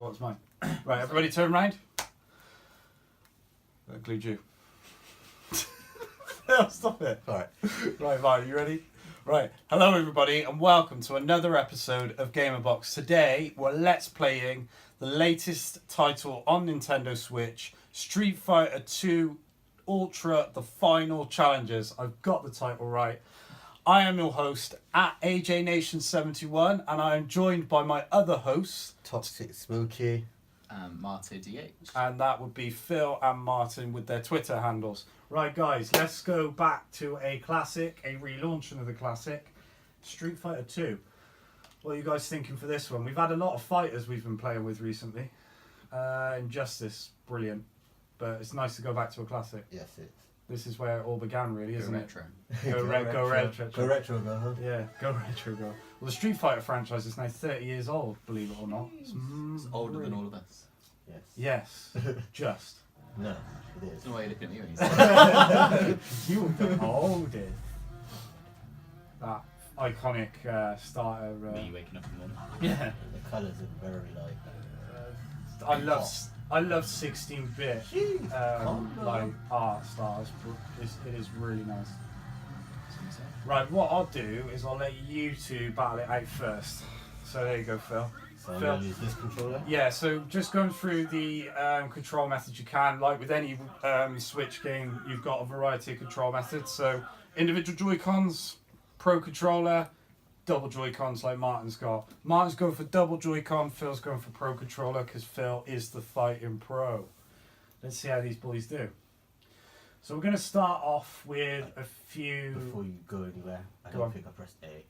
What's mine? Right, everybody turn around. That includes you. Stop it. Alright. Right, Martyn, you ready? Right. Hello everybody and welcome to another episode of Gamerbox. Today we're let's playing the latest title on Nintendo Switch, Street Fighter 2 Ultra, the final challenges. I've got the title right. I am your host at AJNation71 and I am joined by my other hosts, Toxic Smokey, Martyn DH. and that would be Phil and Martyn with their Twitter handles. Right guys, let's go back to a classic, a relaunching of the classic, Street Fighter 2. What are you guys thinking for this one? We've had a lot of fighters we've been playing with recently. Injustice, brilliant. But it's nice to go back to a classic. yes, it's This is where it all began really, isn't it? Retro. Go retro. Go retro, go, huh? Yeah, go retro, go. Well, the Street Fighter franchise is now 30 years old, believe it or not. It's older than all of us. Yes. Yes, just. No, it There's is. no way looking at you when you say You were oldest. That iconic starter. me waking up in the morning. Yeah. The colours are very like. I love 16-bit like art styles. It is really nice. Right, what I'll do is I'll let you two battle it out first. So there you go, Phil. So I'm Phil. gonna use this controller. Yeah, so just going through the control methods you can. Like with any Switch game, you've got a variety of control methods. So individual Joy-Cons, Pro Controller, double Joy-Cons like Martyn's got. Martyn's going for double Joy-Con, Phil's going for Pro Controller because Phil is the fighting pro. Let's see how these boys do. So we're going to start off with a few... Before you go anywhere, I Go don't on. think I pressed A.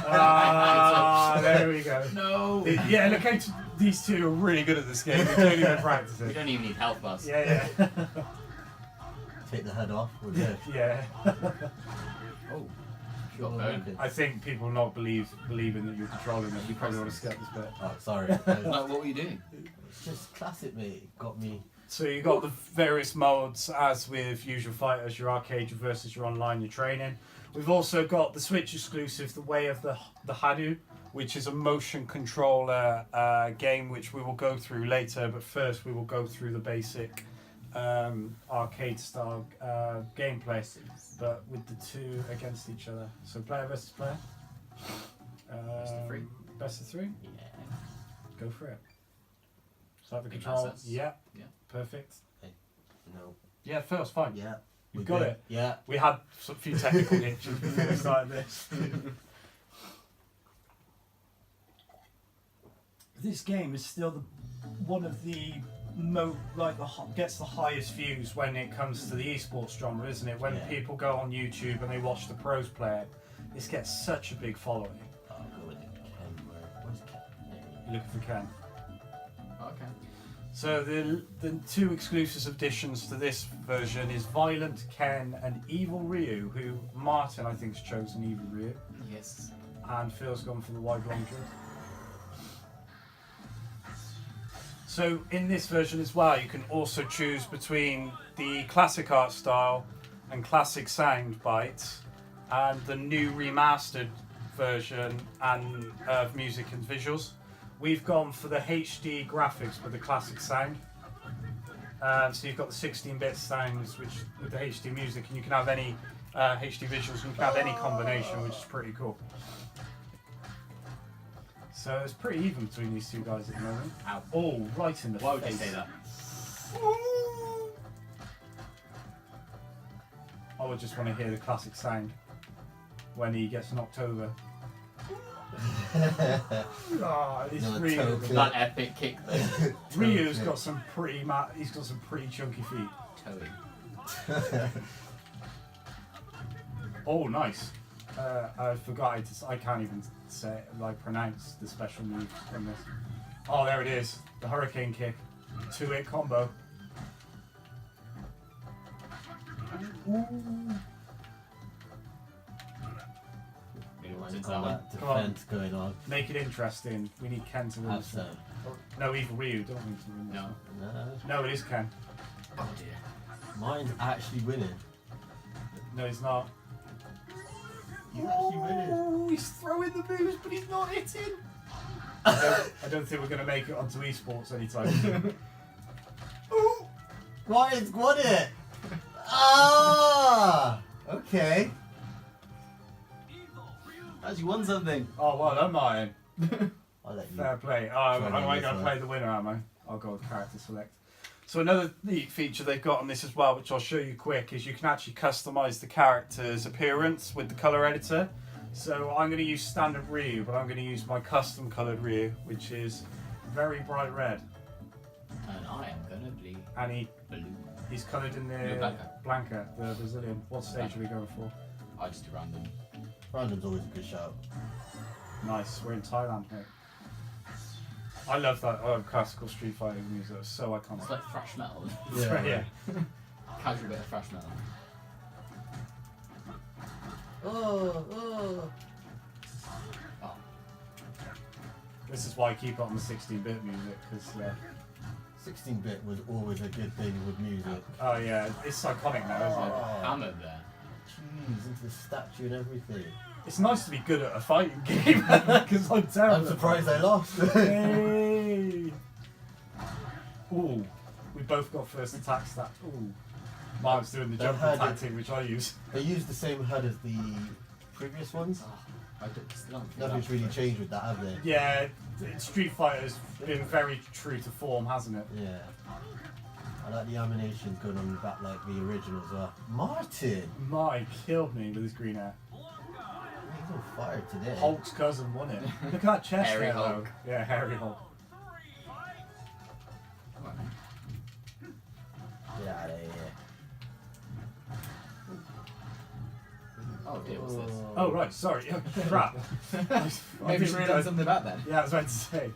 Ah, there we go. No! Yeah, look how these two are really good at this game. They don't even practice We it. don't even need health bars. Yeah. Take the head off. We're good. Yeah. Oh, you got burned. I think people not believing that you're controlling them. You probably want to skip this bit. Oh, sorry. Like, what were you doing? It's just classic, mate. It got me. So you got the various modes, as with usual fighters, your arcade versus your online, your training. We've also got the Switch exclusive, The Way of the Hadu, which is a motion controller game which we will go through later. But first we will go through the basic arcade style gameplay, but with the two against each other. So player versus player. Best of three. Best of three. Yeah. Go for it. Start the Think control. that's us. Yeah. Yeah. Perfect. No. Yeah, first fine. Yeah. You we got good. it. Yeah. We had a few technical hitches before we started this. This game is still one of the gets the highest views when it comes to the esports genre, isn't it? When Yeah. people go on YouTube and they watch the pros play it, this gets such a big following. I'll go with it. Ken. Where's Ken? You look for Ken. Okay. So the two exclusive additions to this version is Violent Ken and Evil Ryu, who Martyn I think has chosen Evil Ryu, Yes. and Phil's gone for the wide long jump. So in this version as well, you can also choose between the classic art style and classic sound bites, and the new remastered version and of music and visuals. We've gone for the HD graphics with the classic sound. So you've got the 16-bit sounds which with the HD music, and you can have any HD visuals, and you can have any combination, which is pretty cool. So it's pretty even between these two guys at the moment. Ow. Oh, right in the Why would you face. say that? I would just want to hear the classic sound when he gets knocked over. Oh, it's No, Ryu. totally. That epic kick though. Ryu's got some pretty he's got some pretty chunky feet. Toey. Oh, nice. I forgot. I can't even say pronounce the special move from this. Oh, there it is. The hurricane kick. 2-hit combo. Ooh. Like all that Come on. defense going on. Make it interesting. We need Ken to win Have this some. one. No, Evil Ryu. Don't need to win this No. one. No. No, it is Ken. Oh dear. Mine's actually winning. No, he's not. He's actually winning. Oh, he's throwing the moves, but he's not hitting. I don't think we're going to make it onto esports anytime soon. Martyn's got it! Ah! Okay. As you won something. Oh, well done, Martyn. I'll let you. Fair play. Oh, Try I'm and going this to one. play the winner, am I? I'll go with character select. So another neat feature they've got on this as well, which I'll show you quick, is you can actually customize the character's appearance with the color editor. So I'm going to use standard Ryu, but I'm going to use my custom colored Ryu, which is very bright red. And I am gonna be And blue. he's coloured in You're the Blanca. the Brazilian. What stage are we going for? I just do random. Random's always a good shout. Nice, we're in Thailand, mate. I love that classical Street Fighter music, it's so It's iconic. like thrash metal. Yeah. Casual bit of thrash metal. Oh, oh. Oh, This is why I keep it on the 16-bit music, because 16-bit was always a good thing with music. oh yeah, it's iconic now, isn't it? Oh. hammer there. Jeez, into the statue and everything. It's nice to be good at a fighting game, because I'm terrible. I'm surprised I lost. Hey. Ooh, we both got first attack stat. Ooh, Mark's doing the They jump had attack it. thing, which I use. They used the same HUD as the previous ones. Oh, I still don't think Nothing's that really first. changed with that, have they? Yeah, Street Fighter's been very true to form, hasn't it? Yeah. I like the animations going on the back like the original as well. Martyn! Mike killed me with his green hair. He's on fire today. Hulk's cousin won it. Look at that chest Hairy hair, Hulk. though. Yeah, hairy Hulk. Come on, man. Get out of here. Oh dear, what's this? Oh, right, sorry. Crap. I Maybe didn't we realise- learn something about that. Yeah, I was about to say.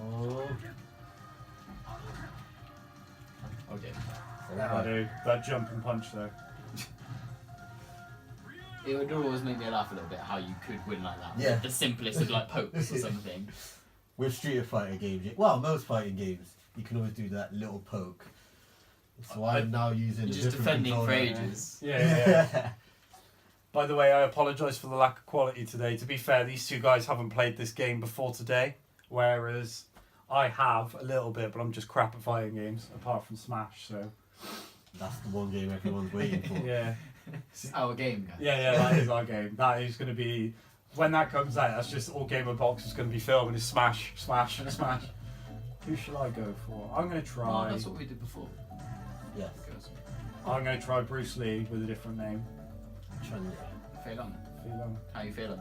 Oh. Oh dear. Yeah, dude. That jump and punch, though. It would always make me laugh a little bit how you could win like that. Yeah. The simplest of like pokes or something. With Street Fighter games, well, most fighting games, you can always do that little poke. So I'm now using You're a just different defending for controller. ages. Yeah. By the way, I apologise for the lack of quality today. To be fair, these two guys haven't played this game before today, whereas I have a little bit, but I'm just crap at fighting games, apart from Smash, so... That's the one game everyone's waiting for. Yeah. It's our game, guys. Yeah, that is our game. That is going to be... When that comes out, that's just all Gamer Box is going to be filming is Smash, Smash, Smash. Who shall I go for? I'm going to Oh, try... that's what we did before. Yes. I'm going to try Bruce Lee with a different name. Chun-Li. Feeling? Feeling. How you feeling?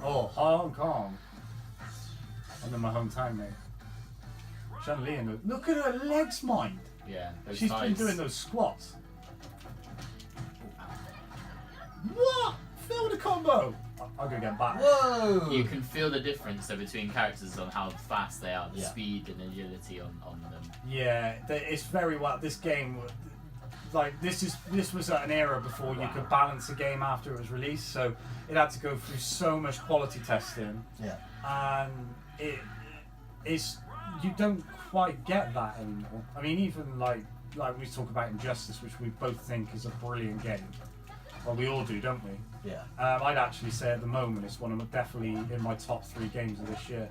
Oh, Hong Kong. I'm in my hometown, mate. Chun-Li in the... Look at her legs, mind. Yeah, those She's thighs. been doing those squats. Oh, What? Feel the combo. I'm going to get back. Whoa! You can feel the difference though between characters on how fast they are, the Yeah. speed and agility on them. Yeah, it's very well. This game, like this was at an era before you could balance a game after it was released, so it had to go through so much quality testing, Yeah. and it's you don't quite get that anymore. I mean, even like we talk about Injustice, which we both think is a brilliant game. Well, we all do, don't we? Yeah. I'd actually say at the moment it's one of definitely in my top 3 games of this year.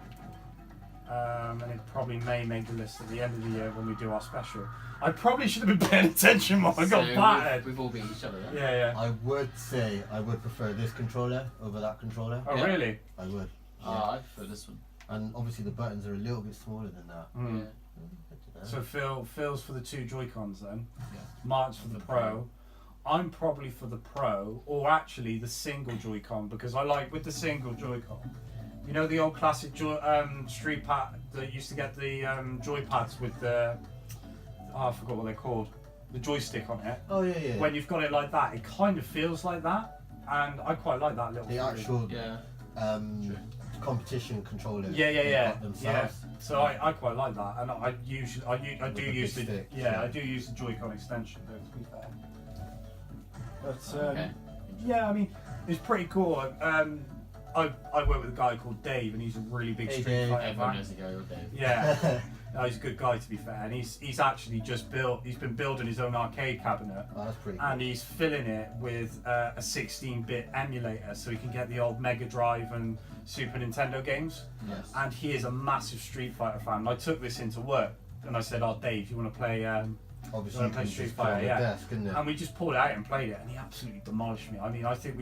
And it probably may make the list at the end of the year when we do our special. I probably should have been paying attention more. I got battered. We've all beat each other. Then. Yeah. I would say I would prefer this controller over that controller. Oh, Yeah. really? I would. I prefer this one. And obviously the buttons are a little bit smaller than that. Mm. Yeah. So Phil's for the 2 Joy-Cons then. Yeah. Mark's for the Pro. I'm probably for the Pro, or actually the single Joy-Con, because I like with the single Joy-Con. You know the old classic Street Pad that used to get the Joy-Pads with the... Oh, I forgot what they're called. The joystick on it. Oh yeah, yeah. When you've got it like that, it kind of feels like that, and I quite like that little. the feeling. actual Yeah. competition controller. Yeah. Themselves. So I quite like that, and I do With the use the big stick, yeah yeah. I do use the Joy-Con extension though, to be fair. But Okay. yeah, I mean it's pretty cool. I work with a guy called Dave, and he's a really big Hey, Street Dave. Fighter Everyone fan. knows the guy with Dave. Yeah, no, he's a good guy to be fair, and he's actually just built. He's been building his own arcade cabinet, Oh, that's pretty cool. and he's filling it with a 16-bit emulator, so he can get the old Mega Drive and Super Nintendo games. Yes. And he is a massive Street Fighter fan. And I took this into work, and I said, "Oh, Dave, you want to play?" Obviously, Well, you play can Street just put it on Fighter, the yeah. desk, couldn't it? And we just pulled it out and played it, and he absolutely demolished me. I mean, I think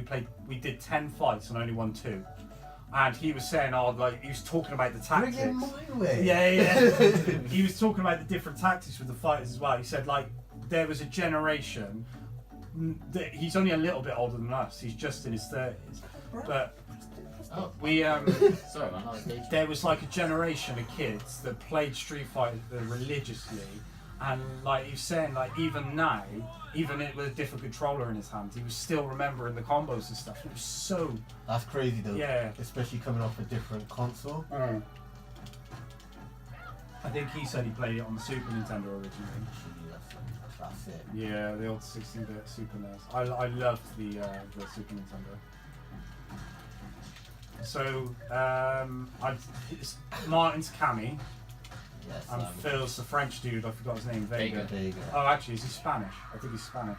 we did 10 fights and only won 2. And he was saying, oh, like, he was talking about the Bring tactics. it my way. Yeah. He was talking about the different tactics with the fighters as well. He said, like, there was a generation, that he's only a little bit older than us. He's just in his 30s. But Oh, we, sorry man, I was daydreaming. there was like a generation of kids that played Street Fighter religiously, and like he was saying, like even now, even with a different controller in his hand, he was still remembering the combos and stuff. It was so That's crazy though. Yeah. Especially coming off a different console. I think he said he played it on the Super Nintendo originally. Gee, that's it. Yeah, the old 16-bit Super NES. I loved the Super Nintendo. So it's Martyn's Cammy, Yes. and Phil's the French dude. I forgot his name. Vega. Vega. Oh, actually, is he Spanish? I think he's Spanish.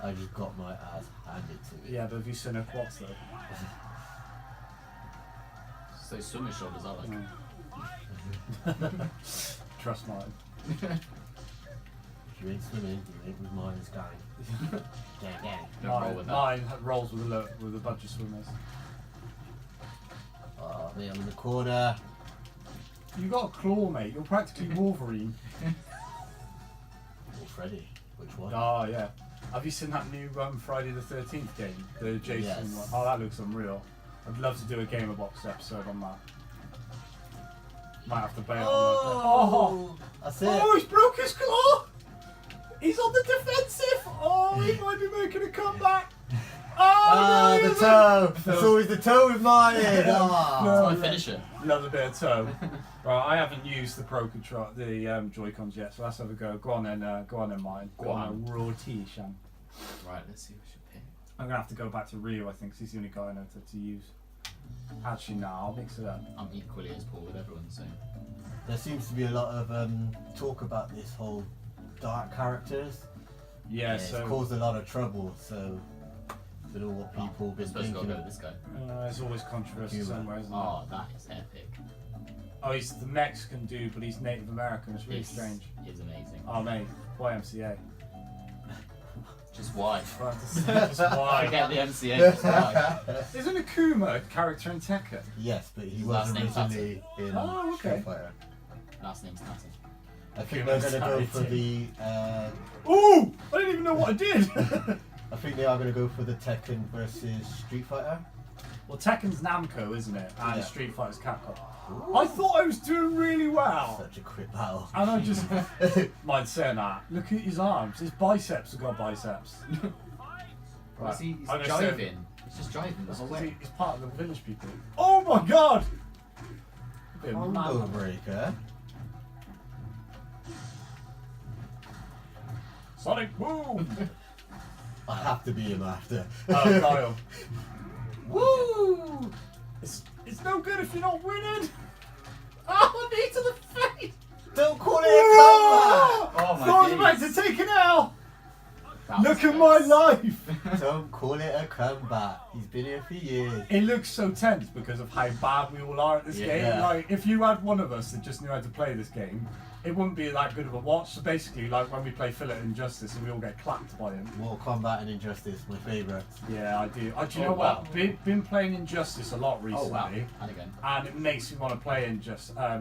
I just got my ass handed to me. Yeah, but have you seen her quads though? So swimmer shoulders are like. Trust Martyn. If you ain't swimming, you ain't with mine is gang. Gang. Don't roll with that. Martyn rolls with a bunch of swimmers. Oh, me, I'm in the corner. You got a claw, mate. You're practically Wolverine. Oh, Freddy. Which one? Oh yeah. Have you seen that new Friday the 13th game? The Jason Yes. one. Oh, that looks unreal. I'd love to do a Gamer Box episode on that. Might have to bail on that. That's it. Oh, he's broke his claw! He's on the defensive! Oh, he might be making a comeback! Ah, no, the toe. It's Phil. always the toe with mine. That's Ah. my finisher. Love a bit of toe. Right, I haven't used the Pro Control, the Joy-Cons yet, so let's have a go. Go on then, mine. Go on. Raw T, Shan. Right, let's see what we should pick. I'm gonna have to go back to Rio, I think, 'cause he's the only guy I know to use. Actually, no, I'll mix it up. I'm equally as poor with everyone, so. There seems to be a lot of talk about this whole dark characters. Yeah, It's so caused a lot of trouble. So I don't know what people We're been supposed to go thinking. with this guy. there's always controversy Cuba. somewhere, isn't there? Oh, that is epic. Oh, he's the Mexican dude, but he's Native American. It's really This strange. is amazing. Oh, mate, YMCA. Just why? Just why? Forget the MCA, just why? Isn't Akuma a character in Tekken? Yes, but he His was last name's originally in Oh, okay. Street Fighter. Last name's Natty. I think they're going to go for the. Ooh! I didn't even know what I did! I think they are going to go for the Tekken versus Street Fighter. Well, Tekken's Namco, isn't it? And Yeah. Street Fighter's Capcom. I thought I was doing really well. Such a quick battle. And I just. Mind saying that. Look at his arms. His biceps have got biceps. Right. He's I'm gonna say- driving. He's just driving the whole way. He's part of the village people. Oh my god! Bit of Combo man. breaker. Sonic boom! I have to be him after. Oh, Kyle. Woo! It's no good if you're not winning! Oh, knee to the face! Don't call it a comeback! Oh my Thought I was about days. to take it out! That Look was at my close. life! Don't call it a comeback. He's been here for years. It looks so tense because of how bad we all are at this Yeah. game. Like, if you had one of us that just knew how to play this game, it wouldn't be that good of a watch. So basically, like when we play Philip Injustice and we all get clapped by him. Mortal Kombat and Injustice, my favourite. Yeah, I do. Do you Oh, know wow. what? Been playing Injustice a lot recently. Oh wow. And again. And it makes me want to play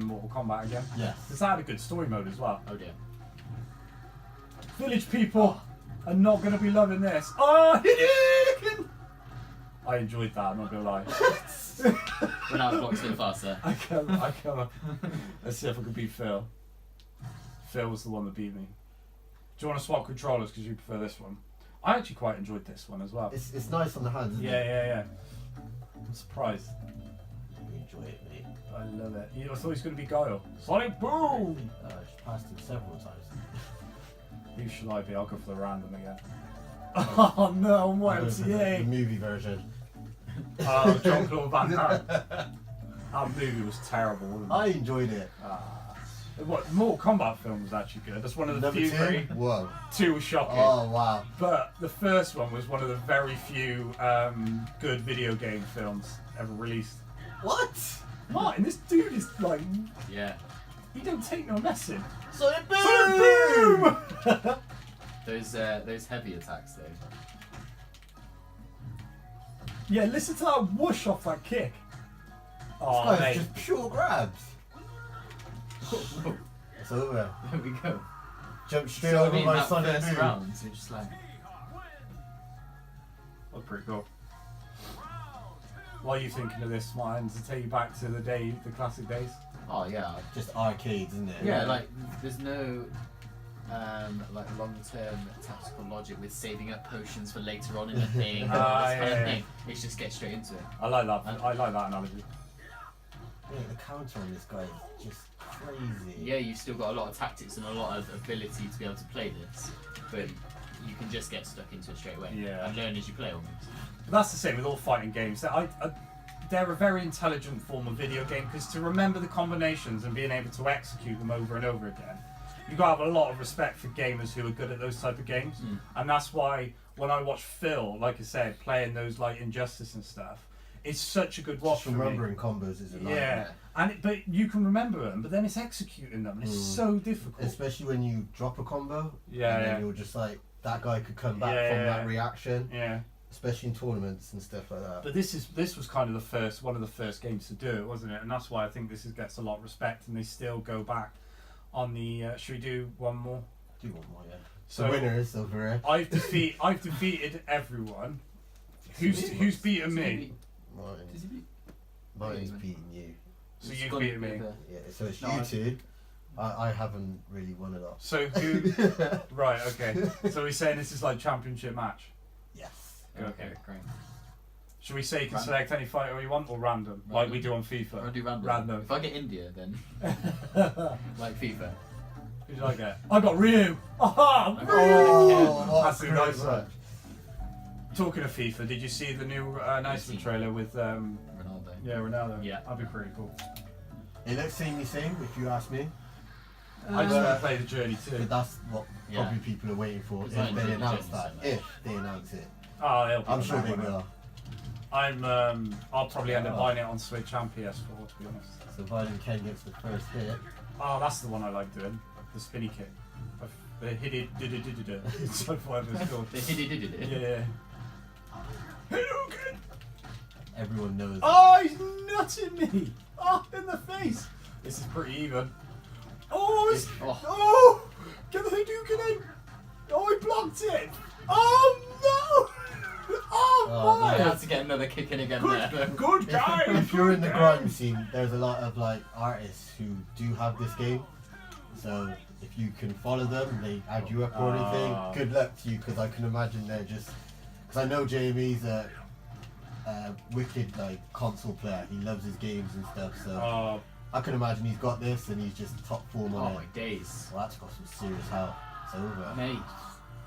Mortal Kombat again. Yes. Because that had a good story mode as well. Oh dear. Village people are not going to be loving this. Oh, Hadouken! I enjoyed that, I'm not going to lie. Went out the blocks a bit faster. I come. Let's see if I can beat Phil. Phil was the one that beat me. Do you want to swap controllers because you prefer this one? I actually quite enjoyed this one as well. It's nice on the hands, isn't it? Yeah. I'm surprised. You enjoy it, mate. I love it. I thought he was going to be Guile. Sonic boom! I just passed him several times. Who should I be? I'll go for the random again. Oh no, I'm I'll go for the YMCA. movie version. Oh, Jean-Claude Van Damme. That movie was terrible, wasn't it? I enjoyed it. What Mortal Kombat film was actually good. That's one of the Number few. 2? Whoa. 2 was shocking. Oh, wow. But the first one was one of the very few good video game films ever released. What? Martin, this dude is like, Yeah. he don't take no messing. Sonic Boom! Sonic Boom! Those heavy attacks though. Yeah, listen to that whoosh off that kick. Oh, This guy's mate. just pure grabs. It's over. There we go. Jump straight So, I over mean, my that Sonic first Boom. round, you're just like, That's pretty cool. What are you thinking of this, Martin? To take you back to the classic days? oh yeah, Just arcades, isn't it? yeah. Like there's no like long-term tactical logic with saving up potions for later on in the thing. Or this kind of yeah. thing. It's just get straight into it. I like that. I like that analogy. Yeah, the counter on this guy is just crazy. Yeah, you've still got a lot of tactics and a lot of ability to be able to play this, but you can just get stuck into it straight away. Yeah. And learn as you play almost. But that's the same with all fighting games. They're a very intelligent form of video game because to remember the combinations and being able to execute them over and over again, you've got to have a lot of respect for gamers who are good at those type of games. And that's why when I watch Phil, like I said, playing those like Injustice and stuff, it's such a good watch Just for me. remembering combos is a nightmare. Yeah, but you can remember them, but then it's executing them, and it's so difficult. Especially when you drop a combo. Yeah, and then yeah. you're just like, that guy could come back Yeah, from yeah, that yeah. reaction. Yeah, Especially in tournaments and stuff like that. but this was kind of one of the first games to do it, wasn't it? And that's why I think gets a lot of respect, and they still go back on the. Should we do one more? Do one more, yeah. So The winner is over here. I've defeated everyone. Who's beaten me? Martin. Does he beat? Martin's Yeah, beating you. So It's you've gone beaten me. with Yeah, so it's No, you I- two. I haven't really won a lot. So who? Right. Okay. So we're saying this is like championship match. Yes. Okay, great. Should we say you can Random. select any fighter you want or random, like we do on FIFA? I'll do random. Random. If I get India, then like FIFA. Who did I get? I got Ryu. Aha! Ryu! Oh, That's a great nice match. one. Talking of FIFA, did you see the new announcement trailer with Ronaldo. Ronaldo? Yeah. That'd be pretty cool. It looks samey same, if you ask me. I just want to play the journey too. But that's what Yeah. probably people are waiting for. It's If like they Journey announce so that. much. If they announce it. Oh, they'll I'm put sure that they one will. out. I'll probably end up buying it on Switch and PS4 to be honest. So Violent Ken gets the first hit. Oh, that's the one I like doing. The spinny kick. The hit it. It's like whatever it's called. Yeah. Hadouken! Everyone knows. Oh, he's nutting me! Oh, in the face! This is pretty even. Oh, it's... Oh. Oh! Get the Hadouken in! Oh, he blocked it! Oh, no! Oh, Oh, my! I had to get another kick in again there. Good guy! If you're in the good grime guy. scene, there's a lot of like artists who do have this game. So if you can follow them, they add you up or anything. Ah. Good luck to you, because I can imagine they're just. Because I know Jamie's a wicked like console player. He loves his games and stuff. So Oh, I can imagine he's got this and he's just top form Oh on my it. days. Well, that's got some serious help. It's over. Mate.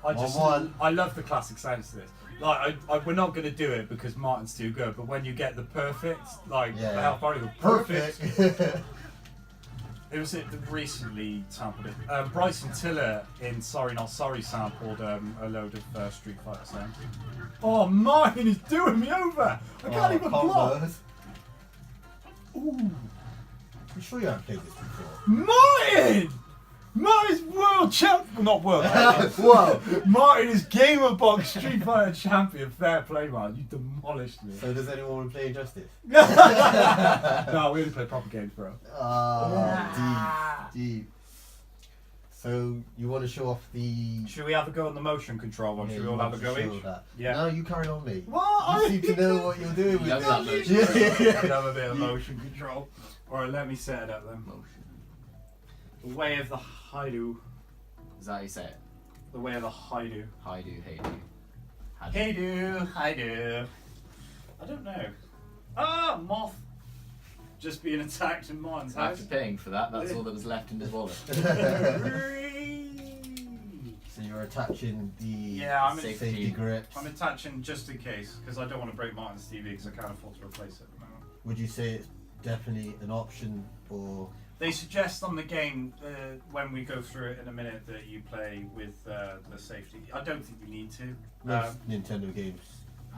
I love the classic sounds to this. Like, we're not going to do it because Martin's too good, but when you get the perfect, like, Yeah. the health bar, you go, perfect. Perfect. It was it that recently sampled it. Bryson Tiller in Sorry Not Sorry sampled a load of Street Fighter sounds. Oh, Martin is doing me over! I can't even block! combos. Ooh. You sure you haven't played this before? Martin! Martin's world champ. Well, not world. Whoa! Martin is Gamer Box Street Fighter champion. Fair play, man. You demolished me. So does anyone want to play Injustice? No, we only play proper games, bro. Deep. So you want to show off the? Should we have a go on the motion control one? Yeah, Should we you all have a want go to show each? that. Yeah. No, you carry on, mate. What? You seem to know what you're doing with Love that this. motion. Yeah. Have a bit of motion control. Alright, let me set it up then. Motion. The way of the Haidu. Is that how you say it? The way of the Haidu. Hi do, hey do. How do. Haidu, Haidu. I don't know. Ah, moth. Just being attacked in Martin's house. After paying for that, that's all that was left in his wallet. So you're are attaching the Yeah, I'm safety grips. I'm attaching just in case because I don't want to break Martyn's TV because I can't afford to replace it at the moment. Would you say it's definitely an option, or They suggest on the game when we go through it in a minute that you play with the safety. I don't think you need to. most Nintendo games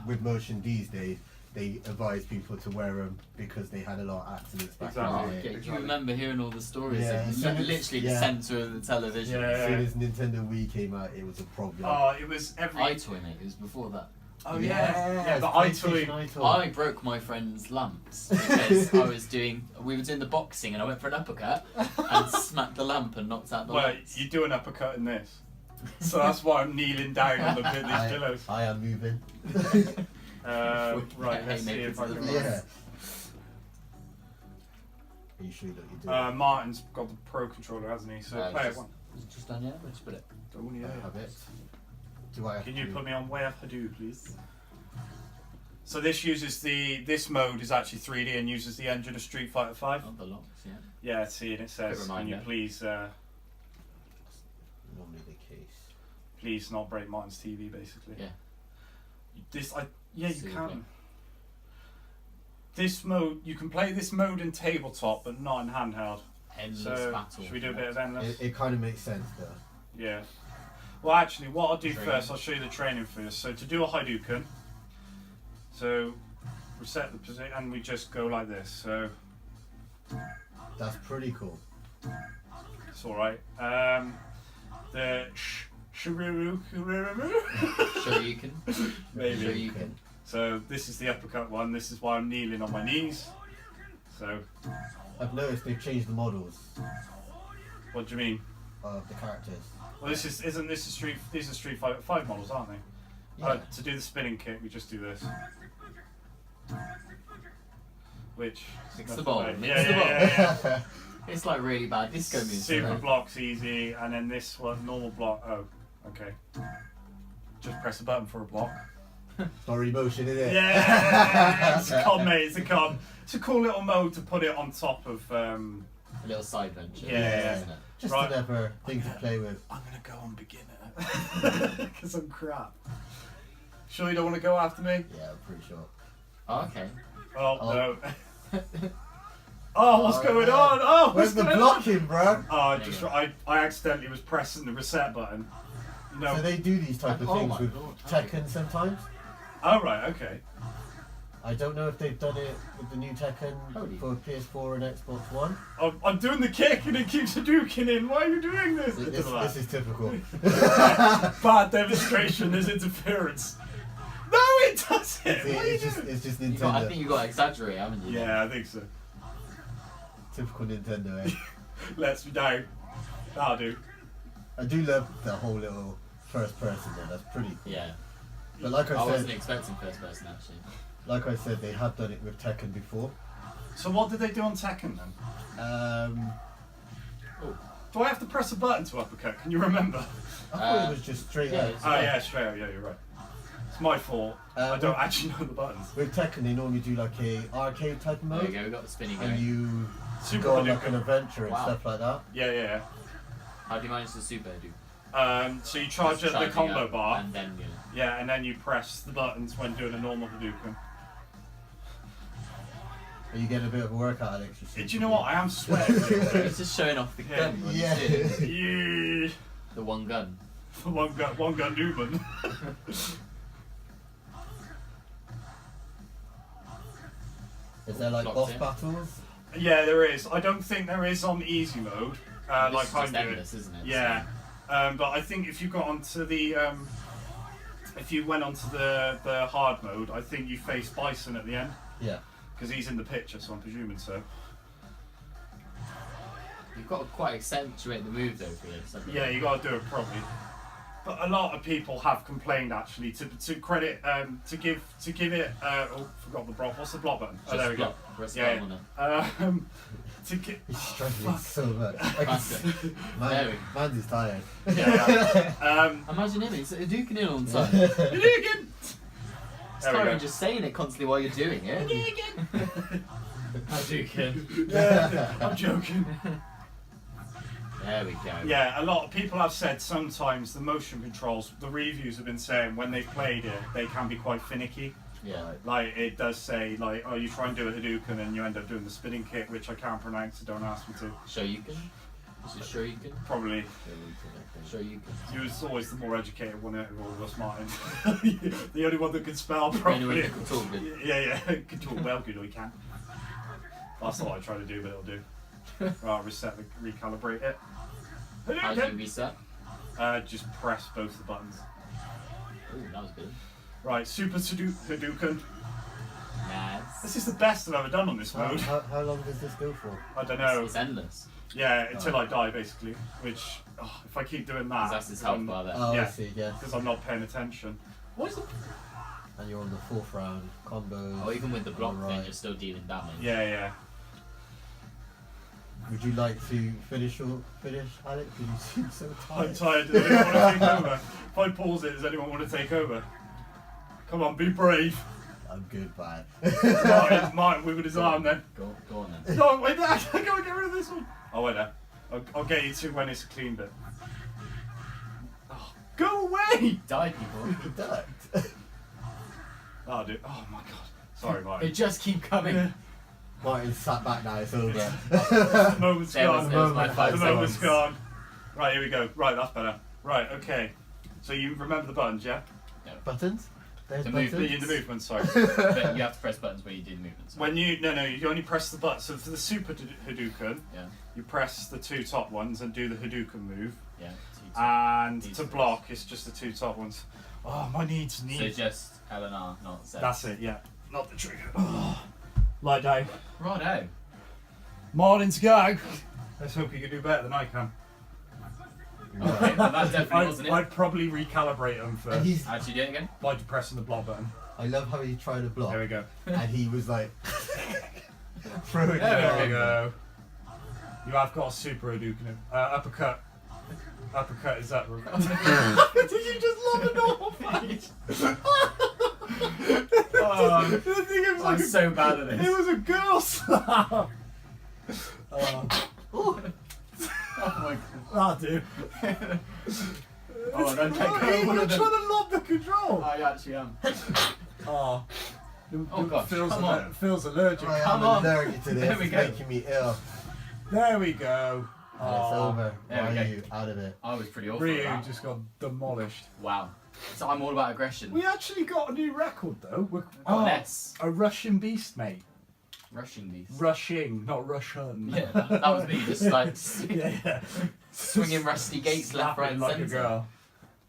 with motion these days? They advise people to wear them because they had a lot of accidents back Exactly. Oh, in the day. okay. Do you remember hearing all the stories? Yeah, of as soon as- literally the yeah. centre of the television. Yeah. As soon as Nintendo Wii came out, it was a problem. Oh, it was every. iToy, mate. It was before that. Oh yeah, but PlayStation iToy. I broke my friend's lamps because we were doing the boxing and I went for an uppercut and smacked the lamp and knocked out the Well, lamps. you do an uppercut in this, so that's why I'm kneeling down on these pillows. I am moving. Right, let's see if I can. Yeah. Are you sure that you do? Martyn's got the Pro controller, hasn't he? So play it one. Is it just done yet? Let's put it. Oh, I yeah. have it. Do I have Can you to? put me on way up Hadoop, please? So this uses this mode is actually 3D and uses the engine of Street Fighter 5. Oh, the locks, yeah. Yeah, see, and it says, Quick "Can you reminder. please, Normally the case. please not break Martyn's TV?" Basically. Yeah. You Super. can. This mode, you can play this mode in tabletop, but not in handheld. Endless So battle. should we do a bit of endless? It kind of makes sense though. Yeah. Well, actually, what I'll do Training. first, I'll show you the training first. So to do a Hadouken, so reset the position, and we just go like this. So That's pretty cool. it's all right. The shururu, Sure you can. maybe. Sure you can. So this is the uppercut one. This is why I'm kneeling on my knees. So I've noticed they've changed the models what do you mean? of the characters. Well, isn't this these are Street Fighter 5 models, aren't they? Yeah. To do the spinning kick, we just do this. Which Mix the ball. Yeah, Mix the yeah, ball. yeah, yeah. It's like really bad disco music. Super right? block's easy, and then this one normal block. Oh, okay. Just press a button for a block. Story motion, is it? Yeah, it's a con, mate. It's a con. It's a cool little mode to put it on top of. A little side venture. Yeah. Isn't it? Just Right. another thing to play with. I'm gonna go on beginner because I'm crap. Sure, you don't want to go after me? Yeah, I'm pretty sure. Oh, okay. Oh, Oh. no. Oh, what's going no. on? Oh, what's Where's the going on? blocking, bro? Oh, I There just you go. I accidentally was pressing the reset button. You know. So they do these type of Oh things my with God. Tekken sometimes. Oh right, okay. I don't know if they've done it with the new Tekken Holy. for PS4 and Xbox One. I'm doing the kick and it keeps Hadouken in. Why are you doing this? This is typical. Bad demonstration. There's interference. No, it doesn't. What are you doing? It's just I Nintendo. think you got to exaggerate, haven't you? Yeah, I think so. Typical Nintendo, eh? Lets me down. That'll do. I do love the whole little first person there. That's pretty cool. Yeah. But like I I wasn't said, expecting first person actually. they have done it with Tekken before. So what did they do on Tekken then? Do I have to press a button to uppercut? Can you remember? I thought it was just straight yeah, out. it's- Oh yeah, straight up. Yeah, you're right. It's my fault. I don't actually know the buttons. With Tekken, they normally do like a arcade type of There you mode, go, we got the spinning and going. you Super go on like an Hadouken. adventure and Wow. stuff like that. Yeah, yeah. How do you manage the super do? So you charge Just up the charging combo up bar. And then you Yeah, and then you press the buttons when doing a normal Hadouken. Are you getting a bit of a workout, Alex? Do you know what? I am sweating. a little bit. He's just showing off the Yeah. gun when Yeah. he's doing it. Yeah. The one gun. One gun Newman. Is there like Locked boss in. battles? Yeah, there is. I don't think there is on easy mode. This Like is I'm just doing. endless, isn't it? Yeah. But I think if you got onto the if you went onto the hard mode, I think you face Bison at the end Yeah. because he's in the picture, so I'm presuming so. You've got to quite accentuate the move though for this. haven't you? Yeah, you got to do it properly. But a lot of people have complained actually to credit to give it. Oh, forgot the block. What's the block button? Oh, Just there we go. block, press the Yeah, button yeah. on it. To get. He's struggling so much. I can That's see. it. There we Man's is tired. Yeah. Imagine him, he's duking in on time. Hadouken! It's There we tiring go. just saying it constantly while you're doing it. Hadouken! Hadouken. Yeah, I'm joking. There we go. Yeah, a lot of people have said sometimes the motion controls, the reviews have been saying when they've played it, they can be quite finicky. Yeah. Like, it does say, like, oh, you try and do a Hadouken and you end up doing the spinning kick, which I can't pronounce, so don't ask me to. Shoryuken? Is it Shoryuken? Probably. Shoryuken. He was always the more educated one out of all of us, Martyn. The only one that could spell The only properly. one that can talk good. Yeah, can talk well good, or he can. That's what I try to do, but it'll do. Right, I'll reset, recalibrate it. How do you reset? Just press both the buttons. Ooh, that was good. Right, Super Hadouken. Nice. This is the best I've ever done on this mode. How long does this go for? I don't know. It's endless. Yeah, until I die, basically. Which, if I keep doing that, That's his health bar there. Oh, Yeah. I see, yes. because I'm not paying attention. What is it? And you're on the 4th round, combos. Oh, even with the block Right. thing, you're still dealing damage. Yeah. Would you like to finish, Alex? You seem so tired. I'm tired. Does anyone want to take over? If I pause it, does anyone want to take over? Come on, be brave. I'm good, bye. Martyn wiggled his arm then. Go on then. No, wait there. I can't get rid of this one. Oh, wait there. I'll get you to when it's a clean bit. Oh, go away! Die, people. He ducked. Oh, dude. Oh, my God. Sorry, They Martyn. just keep coming. Martyn sat back now, it's over. The moment's There gone. was my 5 The moment's seconds. gone. Right, here we go. Right, that's better. Right, okay. So you remember the buttons, yeah? Buttons? There's The buttons. movement. The movement, sorry. But you have to press buttons when you do the movements. When you you only press the button. So for the Super Hadouken, Yeah. you press the 2 top ones and do the Hadouken move. Yeah. And These to ones. block, it's just the 2 top ones. Oh, my knees. So just L and R, not Z. That's it, yeah. Not the trigger. Oh. Lie down. Righto. Martyn's go. Let's hope you can do better than I can. Okay, well, that definitely wasn't it. I'd probably recalibrate them And first he's, Actually, do it again. by pressing the block button. I love how he tried to block, There we go. and he was like throwing it There we There around. we go. You have got a Super Hadouken. Uppercut. Uppercut is that. Did you just lob a normal fight? Oh, The thing it was I'm like so bad at it this. was a girl slap. Oh my Ah, dude. god. Oh, don't take What, over you're one trying of them. to lob the control. I actually am. Oh. Oh, gosh, come on. Feels allergic. I Come am on. allergic to this. There we It's go. making me ill. There we go. And it's over. There we go. Ryu, out of it. I was pretty awful Ryu at that. just got demolished. Wow. So I'm all about aggression. We actually got a new record though. We're, Got an S. a Russian beast, mate. Rushing these. Rushing, not Russian. Yeah, that was me, just like yeah. swinging rusty gates left, right, Slapping and like centre. a girl.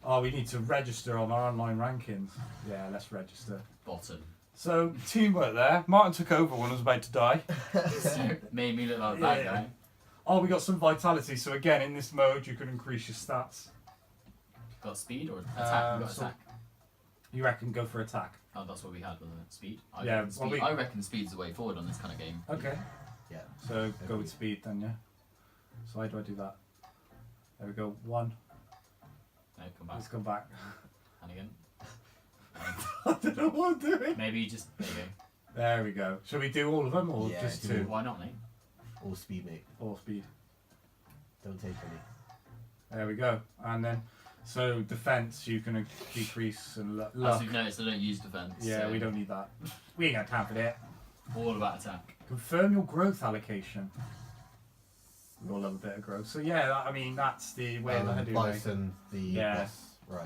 Oh, we need to register on our online rankings. Yeah, let's register. Bottom. So, teamwork there. Martyn took over when I was about to die. So, made me look like a bad Yeah. guy. Oh, we got some vitality. So again, in this mode, you can increase your stats. Got speed or attack? We got so- attack. You reckon go for attack? Oh, that's what we had, wasn't it? Speed? Yeah, reckon well, speed. we- I reckon speed's the way forward on this kind of game. Okay. Yeah. So go with speed then, yeah. So how do I do that? There we go. 1. No, come back. Let's go back. And again. I don't know what I'm doing. Maybe you just. There you go. There we go. Shall we do all of them or Yeah, just do 2? Why not, mate? All speed, mate. Or speed. Don't take any. There we go. And then, so defense, you can decrease and As luck. we've noticed, I don't use defense. Yeah, so we don't need that. We ain't got time for that. All about attack. Confirm your growth allocation. We all love a bit of growth. So yeah, I mean that's the way of the Hadouken. Bison, the Yeah. boss. Right.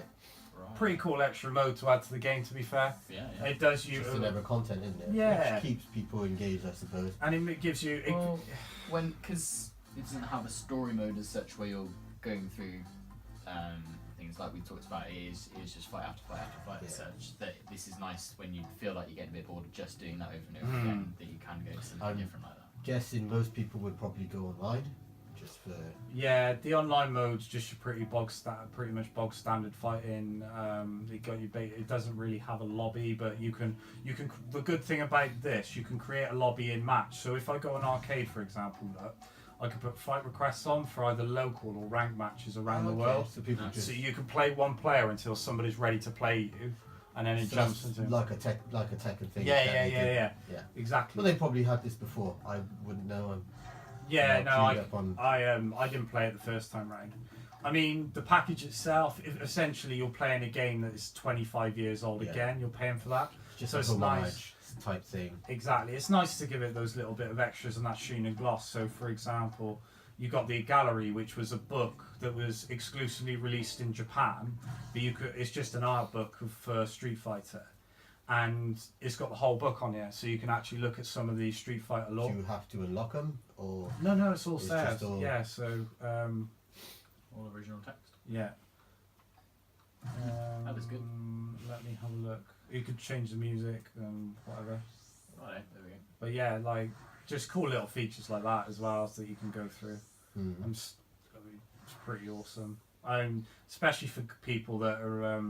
Right. Pretty cool extra mode to add to the game. To be fair, Yeah, yeah. it does you, Just another content, isn't it? Yeah. Which keeps people engaged, I suppose. and it gives you. It, Well, because it doesn't have a story mode as such where you're going through things like we talked about, it is just fight after fight after fight as Yeah. such. That this is nice when you feel like you're getting a bit bored of just doing that over and over Mm. again, that you can go to something different like that. Guessing most people would probably go online, just for. Yeah, the online mode's just your pretty pretty much bog standard fighting. It doesn't really have a lobby, but you can. The good thing about this, you can create a lobby in match. So if I go on arcade, for example, look, I can put fight requests on for either local or ranked matches around the Okay, world. So people Nice. just. So you can play one player until somebody's ready to play you, and then it So jumps that's into. like a Tekken thing. Yeah, that yeah, they yeah, do. yeah. Yeah. Exactly. Well, they probably had this before. I wouldn't know. Yeah, no, queued up on. I didn't play it the first time round. I mean, the package itself, essentially, you're playing a game that is 25 years old Yeah. again. You're paying for that. Just So a it's homage nice. type thing. Exactly. It's nice to give it those little bit of extras and that sheen and gloss. So, for example, you got the Gallery, which was a book that was exclusively released in Japan, but it's just an art book of Street Fighter. And it's got the whole book on here, so you can actually look at some of the Street Fighter lore. Do you have to unlock them, or No, it's all It's there. just all- Yeah, so All original text. yeah. That is good. Let me have a look. You could change the music and whatever. Right, there we go. But yeah, like just cool little features like that as well that you can go through. I mean, it's pretty awesome. Especially for people that are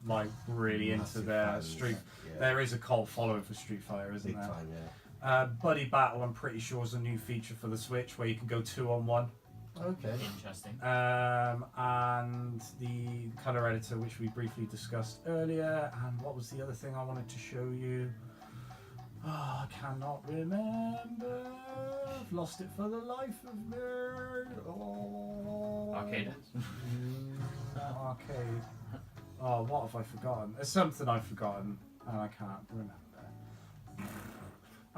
like really into massive their fans, Street. yeah. There is a cult following for Street Fighter, isn't Big there? time, yeah. Buddy Battle, I'm pretty sure, is a new feature for the Switch where you can go 2-on-1. Okay. Interesting. And the color editor, which we briefly discussed earlier. And what was the other thing I wanted to show you? Oh, I cannot remember. I've lost it for the life of me. Oh. Arcade. Arcade. Oh, what have I forgotten? There's something I've forgotten and I can't remember.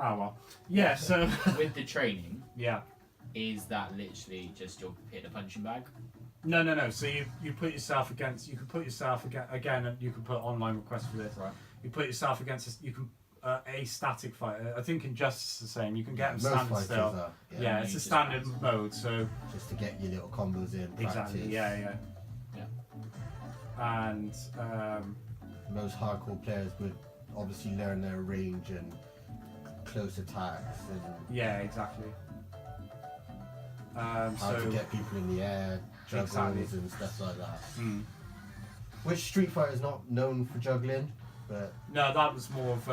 Oh well. Yeah, so With the training, yeah. is that literally just you'll hit the punching bag? No. So you put yourself against. You can put yourself again, and you can put online requests for this. Right. You put yourself against. You can a static fighter. I think Injustice is the same. You can get them Most standing fighters still. are, Yeah, you it's a just standard practice. mode. So just to get your little combos in. exactly. Practice. Yeah. And Most hardcore players would obviously learn their range and close attacks and yeah, exactly. how So to get people in the air, juggles Exactly. and stuff like that. mm. Which Street Fighter is not known for juggling, but No, that was more of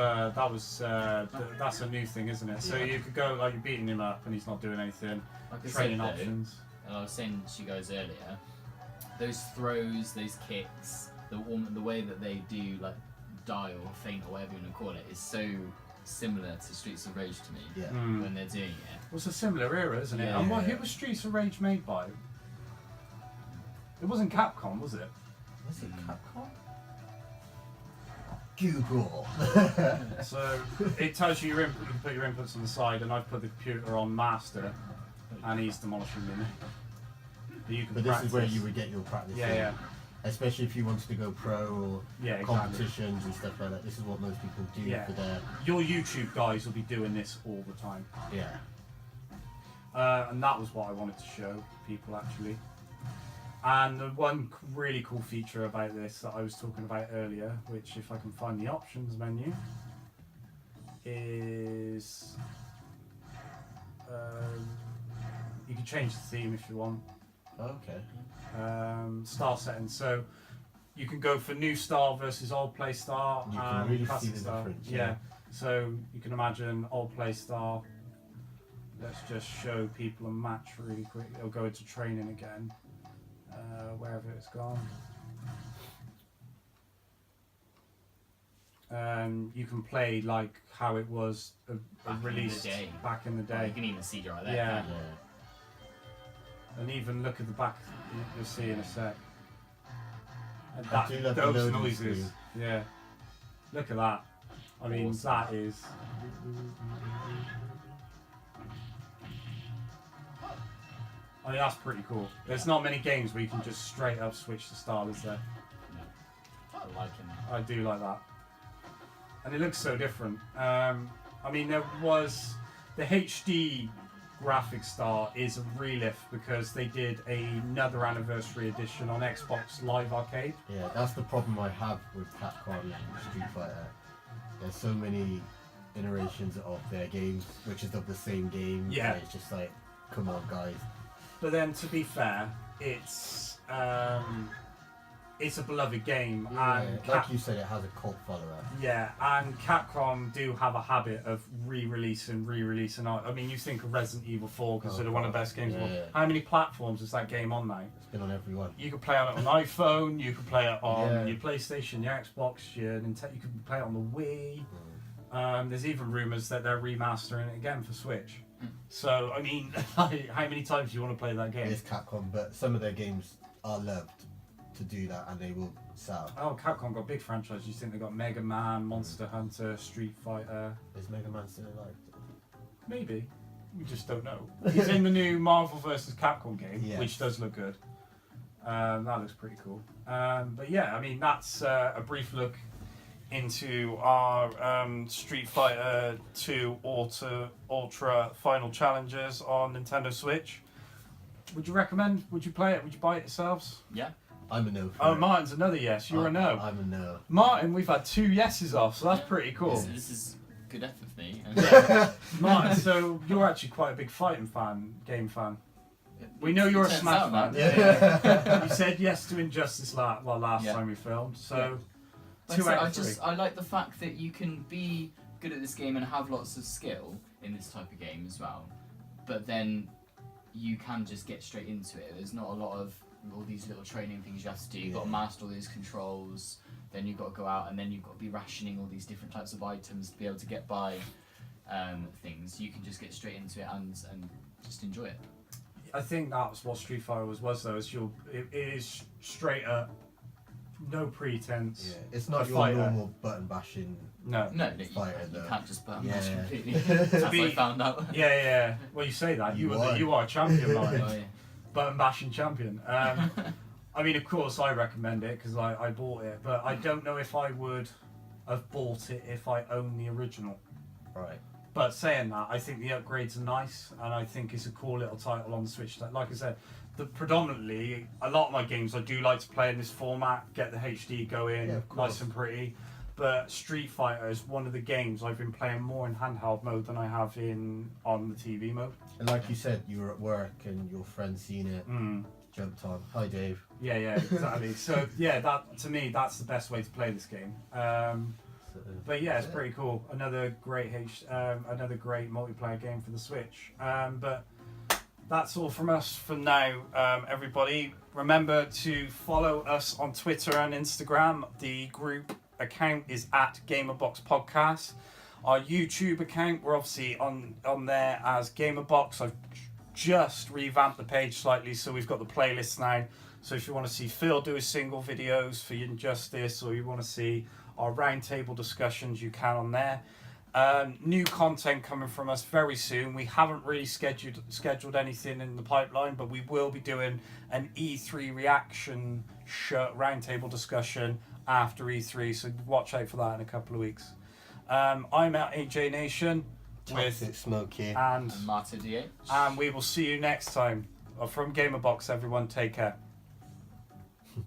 that's a new thing, isn't it? So Yeah. you could go like you're beating him up and he's not doing anything. Like I Training said, though, options. and I was saying to you guys earlier, those throws, those kicks, the way that they do like die or feint or whatever you want to call it is so similar to Streets of Rage to me yeah. Mm. when they're doing it. Well, it's a similar era, isn't it? Yeah. And who was Streets of Rage made by? It wasn't Capcom, was it? Was it Capcom? Google. So it tells you you can put your inputs on the side, and I've put the computer on master, and he's demolishing me. But you can But this practice. is where you would get your practice in. Yeah. Especially if you wanted to go pro or Yeah, exactly. competitions and stuff like that. This is what most people do Yeah. for their Your YouTube guys will be doing this all the time. yeah. And that was what I wanted to show people actually. And the one really cool feature about this that I was talking about earlier, which if I can find the options menu, is you can change the theme if you want. Okay. Style settings. So you can go for new style versus old play style You can and really see classic the style. difference, Yeah. yeah. So you can imagine old play style. Let's just show people a match really quick. It'll go into training again. Wherever it's gone. You can play like how it was Back in the released day. back in the Well, day. you can even see right there. Yeah. can't you? Yeah. And even look at the back, you'll see in a sec. And I do love the those loading noises. screen. Yeah. Look at that. I mean, Awesome. that is. I mean, that's pretty cool. There's not many games where you can just straight up switch the style, is there? I like him. I do like that. And it looks so different. I mean, there was the HD graphics style is a relift because they did another anniversary edition on Xbox Live Arcade. Yeah, that's the problem I have with Capcom and Street Fighter. There's so many iterations of their games, which is of the same game. Yeah. and it's just like, come on, guys. But then, to be fair, it's a beloved game, Yeah, and like you said, it has a cult follower. yeah, and Capcom do have a habit of re-releasing. I mean, you think of Resident Evil 4, considered one of the best games of all. Yeah. How many platforms is that game on now? It's been on everyone. You could play it on iPhone, you could play it on Yeah. your PlayStation, your Xbox, your Nintendo, you could play it on the Wii. There's even rumours that they're remastering it again for Switch. So I mean, how many times do you want to play that game? It's Capcom, but some of their games are loved to do that, and they will sell. Oh, Capcom got big franchises. You think they got Mega Man, Monster Hunter, Street Fighter? Is Mega Man still alive? Maybe. We just don't know. He's in the new Marvel vs. Capcom game, Yes. which does look good. That looks pretty cool. But yeah, I mean, that's a brief look into our Street Fighter 2 Ultra Final Challenges on Nintendo Switch. Would you recommend? Would you play it? Would you buy it yourselves? Yeah. I'm a no. For Oh, it. Martin's another yes. You're a no. I'm a no. Martyn, we've had 2 yeses off, so that's pretty cool. This is good effort for me. Martyn, so you're actually quite a big fighting game fan. We know you're a Turns Smash out, fan. man. Yeah. You said yes to Injustice last Yeah. time we filmed, so Like I 2 said, out of 3. I like the fact that you can be good at this game and have lots of skill in this type of game as well, but then you can just get straight into it. There's not a lot of all these little training things you have to do. You've got to master all these controls, then you've got to go out and then you've got to be rationing all these different types of items to be able to get by things. You can just get straight into it and just enjoy it. I think that's what Street Fighter was though. It is straight up, no pretense. Yeah, it's not A your fighter. normal button bashing. No. No, Fighter, you though. can't just button Yeah. mash completely. That's what I found out. Yeah. Well, you say that You you are a champion, Martyn. Oh, yeah. Button bashing champion. I mean, of course, I recommend it because I bought it, but I don't know if I would have bought it if I owned the original. Right. But saying that, I think the upgrades are nice, and I think it's a cool little title on the Switch. Like I said, predominantly, a lot of my games I do like to play in this format, get the HD going, Yeah, of course. nice and pretty. But Street Fighter is one of the games I've been playing more in handheld mode than I have on the TV mode. And like you said, you were at work and your friend seen it, jumped on. Hi, Dave. Yeah, exactly. So yeah, that to me, that's the best way to play this game. But yeah, it's pretty cool. Another great multiplayer game for the Switch. But that's all from us for now, everybody. Remember to follow us on Twitter and Instagram. The group account is at GamerBox Podcast. Our YouTube account, we're obviously on there as GamerBox. I've just revamped the page slightly, so we've got the playlists now. So if you want to see Phil do his single videos for Injustice, or you want to see our roundtable discussions, you can on there. New content coming from us very soon. We haven't really scheduled anything in the pipeline, but we will be doing an E3 reaction roundtable discussion after E3, so watch out for that in a couple of weeks. I'm at AJ Nation Toxic Smokey. and And Martyn DH. we will see you next time. From GamerBox, everyone, take care.